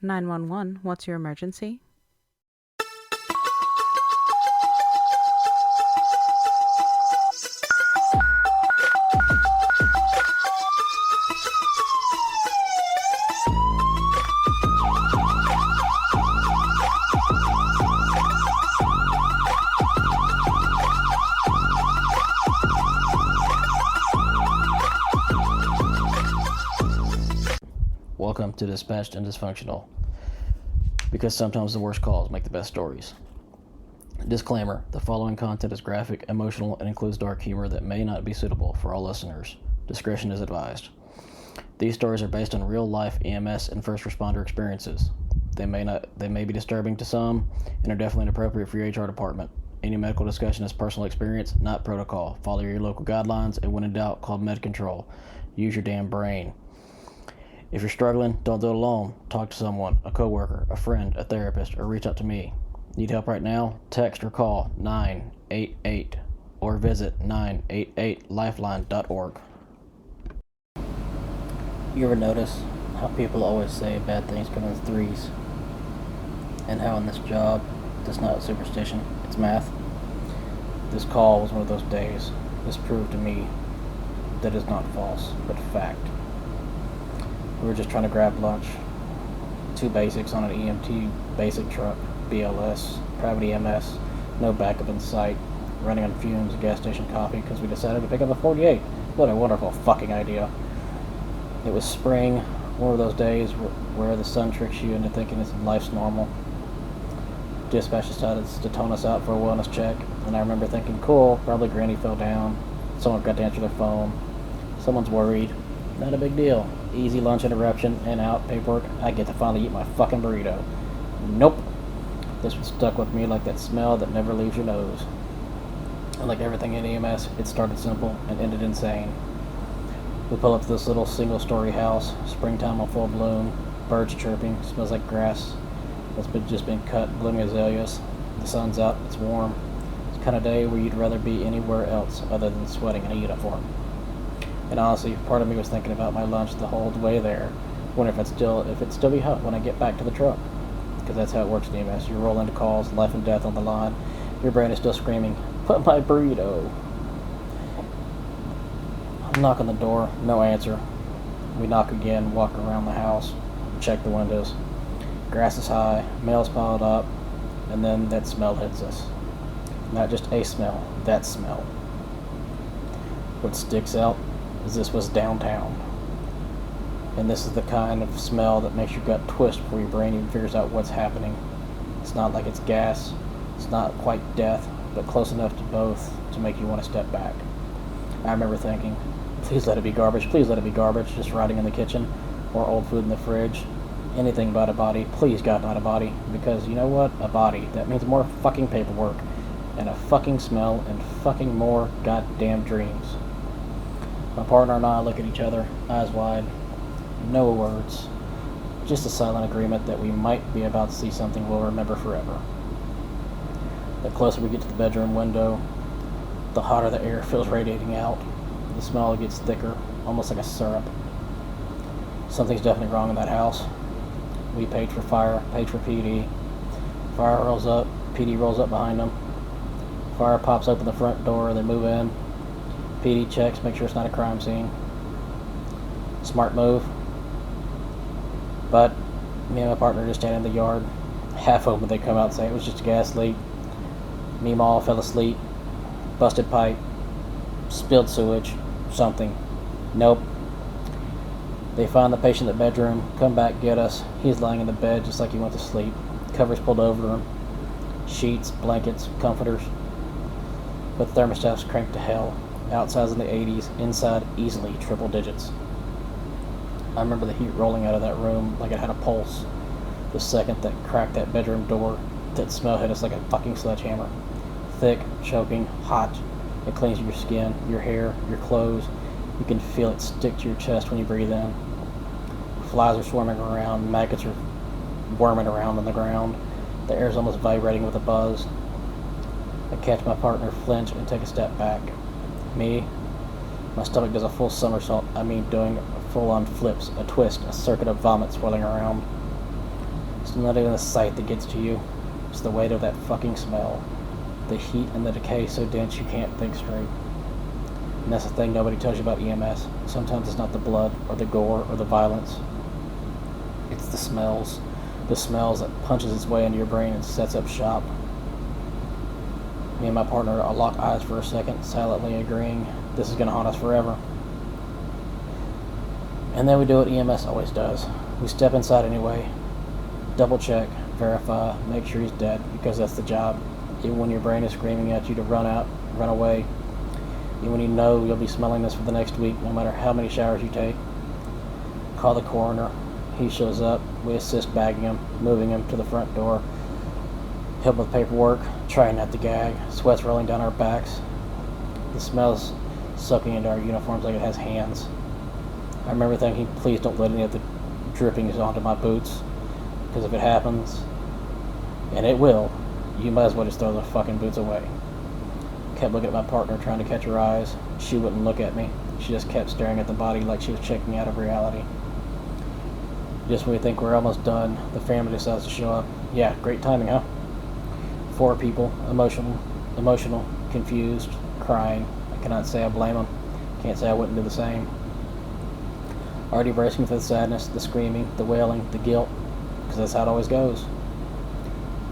911, what's your emergency? Welcome to Dispatched and Dysfunctional, because sometimes the worst calls make the best stories. Disclaimer: the following content is graphic, emotional, and includes dark humor that may not be suitable for all listeners. Discretion is advised. These stories are based on real-life EMS and first responder experiences. They may be disturbing to some and are definitely inappropriate for your HR department. Any medical discussion is personal experience, not protocol. Follow your local guidelines, and when in doubt, call med control. Use your damn brain. If you're struggling, don't do it alone. Talk to someone, a coworker, a friend, a therapist, or reach out to me. Need help right now? Text or call 988 or visit 988lifeline.org. You ever notice how people always say bad things come in threes? And how in this job, it's not superstition, it's math? This call was one of those days. This proved to me that it's not false, but fact. We were just trying to grab lunch. Two basics on an EMT basic truck, BLS, private EMS, no backup in sight, running on fumes, gas station coffee, because we decided to pick up a 48. What a wonderful fucking idea. It was spring, one of those days where the sun tricks you into thinking life's normal. Dispatch decided to tone us out for a wellness check, and I remember thinking, cool, probably Granny fell down, someone got to answer their phone, someone's worried, not a big deal. Easy lunch interruption, and out, paperwork, I get to finally eat my fucking burrito. Nope. This one stuck with me like that smell that never leaves your nose. And like everything in EMS, it started simple and ended insane. We pull up to this little single-story house, springtime in full bloom, birds chirping, smells like grass that's just been cut, blooming azaleas. The sun's out, it's warm. It's the kind of day where you'd rather be anywhere else other than sweating in a uniform. And honestly, part of me was thinking about my lunch the whole way there. Wonder if it'd still be hot when I get back to the truck. Because that's how it works in EMS. You roll into calls, life and death on the line. Your brain is still screaming, "Put my burrito." I knock on the door, no answer. We knock again, walk around the house, check the windows. Grass is high, mail's piled up, and then that smell hits us. Not just a smell, that smell. What sticks out is this was downtown. And this is the kind of smell that makes your gut twist before your brain even figures out what's happening. It's not like it's gas, it's not quite death, but close enough to both to make you want to step back. I remember thinking, please let it be garbage, please let it be garbage, just rotting in the kitchen, or old food in the fridge. Anything but a body, please God, not a body, because you know what? A body, that means more fucking paperwork, and a fucking smell, and fucking more goddamn dreams. My partner and I look at each other, eyes wide, no words, just a silent agreement that we might be about to see something we'll remember forever. The closer we get to the bedroom window, the hotter the air feels radiating out. The smell gets thicker, almost like a syrup. Something's definitely wrong in that house. We paid for fire, paid for PD. Fire rolls up, PD rolls up behind them. Fire pops open the front door, they move in. PD checks, make sure it's not a crime scene. Smart move. But me and my partner just stand in the yard. Half open, they come out and say it was just a gas leak. Meemaw fell asleep. Busted pipe. Spilled sewage. Something. Nope. They find the patient in the bedroom, come back, get us. He's lying in the bed just like he went to sleep. Covers pulled over him. Sheets, blankets, comforters. But the thermostat's cranked to hell. Outside's in the 80s, inside easily triple digits. I remember the heat rolling out of that room like it had a pulse. The second that cracked that bedroom door, that smell hit us like a fucking sledgehammer. Thick, choking, hot. It clings your skin, your hair, your clothes. You can feel it stick to your chest when you breathe in. Flies are swarming around, maggots are worming around on the ground. The air's almost vibrating with a buzz. I catch my partner flinch and take a step back. Me, my stomach does a full somersault. I mean doing full-on flips, a twist, a circuit of vomit swirling around. It's not even the sight that gets to you. It's the weight of that fucking smell. The heat and the decay so dense you can't think straight. And that's the thing nobody tells you about EMS. Sometimes it's not the blood or the gore or the violence. It's the smells. The smells that punches its way into your brain and sets up shop. Me and my partner lock eyes for a second, silently agreeing this is going to haunt us forever. And then we do what EMS always does. We step inside anyway, double check, verify, make sure he's dead, because that's the job. Even when your brain is screaming at you to run out, run away, even when you know you'll be smelling this for the next week, no matter how many showers you take. Call the coroner. He shows up. We assist bagging him, moving him to the front door, help with paperwork, trying not to gag, sweat's rolling down our backs. The smell's soaking into our uniforms like it has hands. I remember thinking, please don't let any of the drippings onto my boots, because if it happens, and it will, you might as well just throw the fucking boots away. Kept looking at my partner, trying to catch her eyes. She wouldn't look at me. She just kept staring at the body like she was checking out of reality. Just when we think we're almost done, the family decides to show up. Yeah, great timing, huh? 4 people, emotional, confused, crying. I cannot say I blame them. Can't say I wouldn't do the same. Already bracing for the sadness, the screaming, the wailing, the guilt, because that's how it always goes.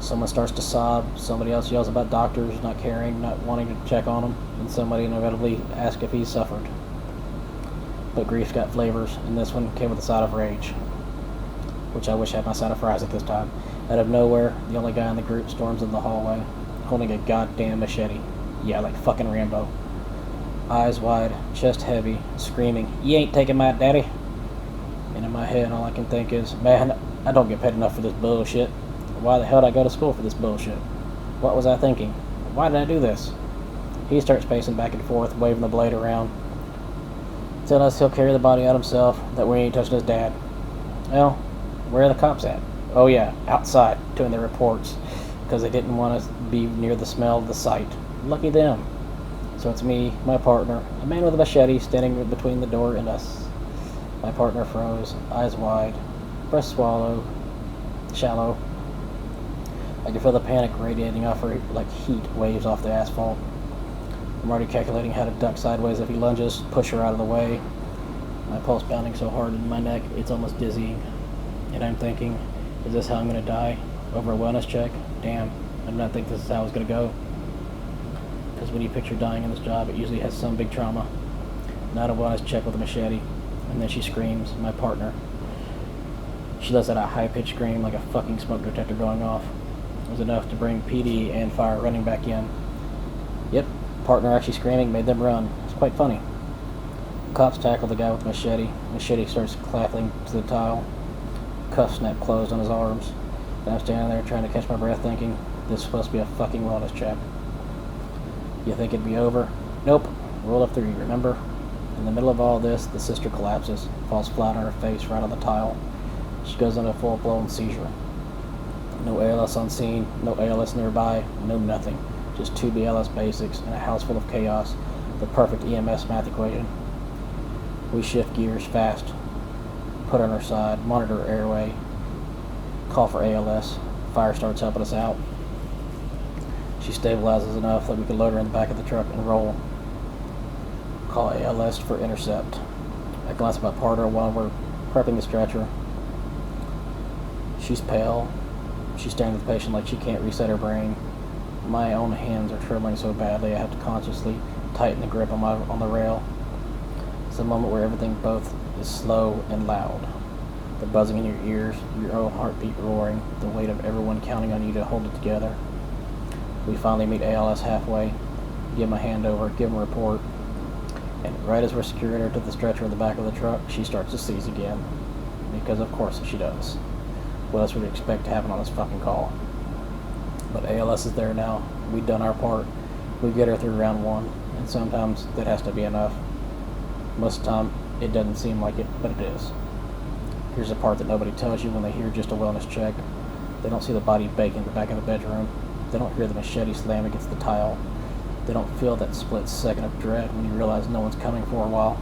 Someone starts to sob, somebody else yells about doctors not caring, not wanting to check on them, and somebody inevitably asks if he's suffered. But grief's got flavors, and this one came with a side of rage, which I wish had my side of fries at this time. Out of nowhere, the only guy in the group storms in the hallway, holding a goddamn machete. Yeah, like fucking Rambo. Eyes wide, chest heavy, screaming, "You ain't taking my daddy!" And in my head, all I can think is, man, I don't get paid enough for this bullshit. Why the hell did I go to school for this bullshit? What was I thinking? Why did I do this? He starts pacing back and forth, waving the blade around, telling us he'll carry the body out himself, that we ain't touching his dad. Well, where are the cops at? Oh yeah, outside, doing their reports, because they didn't want us to be near the smell of the site. Lucky them. So it's me, my partner, a man with a machete standing between the door and us. My partner froze, eyes wide, breath shallow. I can feel the panic radiating off her like heat waves off the asphalt. I'm already calculating how to duck sideways if he lunges, push her out of the way. My pulse pounding so hard in my neck, it's almost dizzying. And I'm thinking, is this how I'm going to die? Over a wellness check? Damn, I do not think this is how it's going to go. Because when you picture dying in this job, it usually has some big trauma. Not a wellness check with a machete. And then she screams, my partner. She lets out a high-pitched scream like a fucking smoke detector going off. It was enough to bring PD and fire running back in. Yep, partner actually screaming made them run. It's quite funny. Cops tackle the guy with the machete. Machete starts clapping to the tile. Cuffs snap closed on his arms. And I'm standing there trying to catch my breath thinking, this is supposed to be a fucking wellness check. You think it'd be over? Nope. Rule of 3, remember? In the middle of all this, the sister collapses, falls flat on her face right on the tile. She goes into a full-blown seizure. No ALS on scene, no ALS nearby, no nothing. Just 2 BLS basics and a house full of chaos. The perfect EMS math equation. We shift gears fast. Put her on her side, monitor her airway, call for ALS. Fire starts helping us out. She stabilizes enough that we can load her in the back of the truck and roll. Call ALS for intercept. I glance at my partner while we're prepping the stretcher. She's pale. She's staring at the patient like she can't reset her brain. My own hands are trembling so badly I have to consciously tighten the grip on the rail. It's a moment where everything both is slow and loud. The buzzing in your ears, your own heartbeat roaring, the weight of everyone counting on you to hold it together. We finally meet ALS halfway, give him a hand over, give him a report, and right as we're securing her to the stretcher in the back of the truck, she starts to seize again. Because of course she does. What else would you expect to happen on this fucking call? But ALS is there now. We've done our part. We get her through round 1, and sometimes that has to be enough. Most of the time, it doesn't seem like it, but it is. Here's the part that nobody tells you when they hear just a wellness check. They don't see the body bake in the back of the bedroom. They don't hear the machete slam against the tile. They don't feel that split second of dread when you realize no one's coming for a while.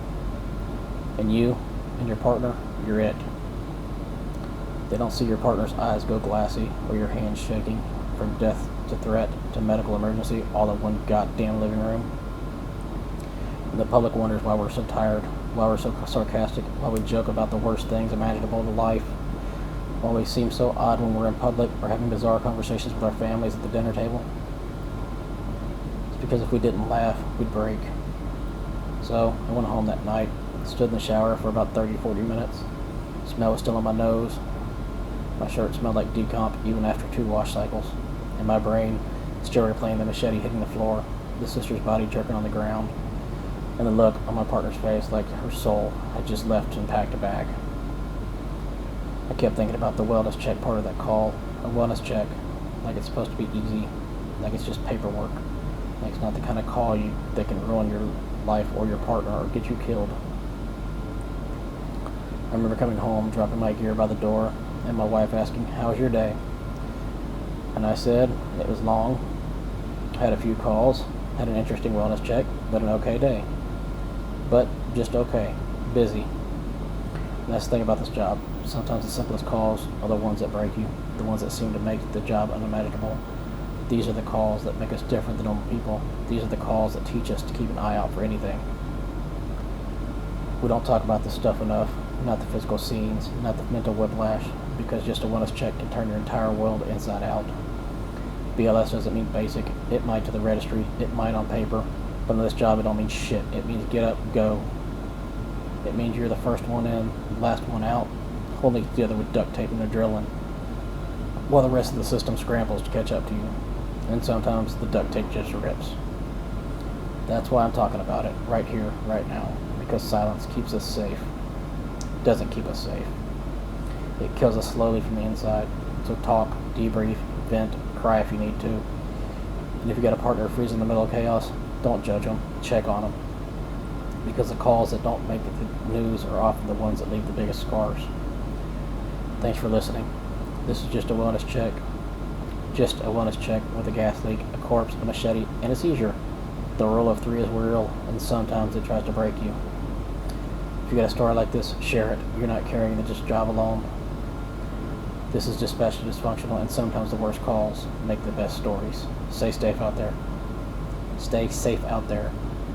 And you and your partner, you're it. They don't see your partner's eyes go glassy or your hands shaking from death to threat to medical emergency all in one goddamn living room. And the public wonders why we're so tired, why we're so sarcastic, why we joke about the worst things imaginable to life, why we seem so odd when we're in public or having bizarre conversations with our families at the dinner table. It's because if we didn't laugh, we'd break. So I went home that night, stood in the shower for about 30-40 minutes. Smell was still on my nose. My shirt smelled like decomp even after 2 wash cycles. And my brain still replaying the machete hitting the floor, the sister's body jerking on the ground, and the look on my partner's face like her soul had just left and packed a bag. I kept thinking about the wellness check part of that call. A wellness check, like it's supposed to be easy, like it's just paperwork. Like it's not the kind of call that can ruin your life or your partner or get you killed. I remember coming home, dropping my gear by the door, and my wife asking, "How was your day?" And I said, it was long, had a few calls, had an interesting wellness check, but an okay day. But just okay, busy. And that's the thing about this job. Sometimes the simplest calls are the ones that break you, the ones that seem to make the job unimaginable. These are the calls that make us different than normal people. These are the calls that teach us to keep an eye out for anything. We don't talk about this stuff enough, not the physical scenes, not the mental whiplash, because just a wellness check can turn your entire world inside out. BLS doesn't mean basic. It might to the registry, it might on paper, but in this job it don't mean shit. It means get up, go. It means you're the first one in, last one out, holding it together with duct tape and adrenaline, while the rest of the system scrambles to catch up to you. And sometimes the duct tape just rips. That's why I'm talking about it, right here, right now, because silence keeps us safe. It doesn't keep us safe. It kills us slowly from the inside. So talk, debrief, vent, cry if you need to. And if you got a partner freezing in the middle of chaos, don't judge them, check on them. Because the calls that don't make the news are often the ones that leave the biggest scars. Thanks for listening. This is just a wellness check. Just a wellness check with a gas leak, a corpse, a machete, and a seizure. The rule of 3 is real, and sometimes it tries to break you. If you got a story like this, share it. You're not carrying the job alone. This is Dispatched Dysfunctional, and sometimes the worst calls make the best stories. Stay safe out there. Stay safe out there.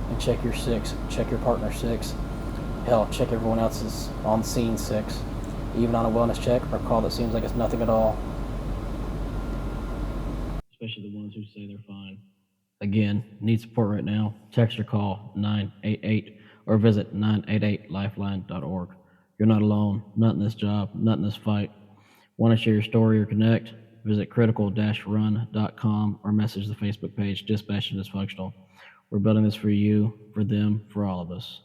And check your 6. Check your partner 6. Hell, check everyone else's on scene 6. Even on a wellness check or a call that seems like it's nothing at all. Especially the ones who say they're fine. Again, need support right now? Text or call 988 or visit 988lifeline.org. You're not alone. Not in this job. Not in this fight. Want to share your story or connect? Visit critical-run.com or message the Facebook page Dispatched Dysfunctional. We're building this for you, for them, for all of us.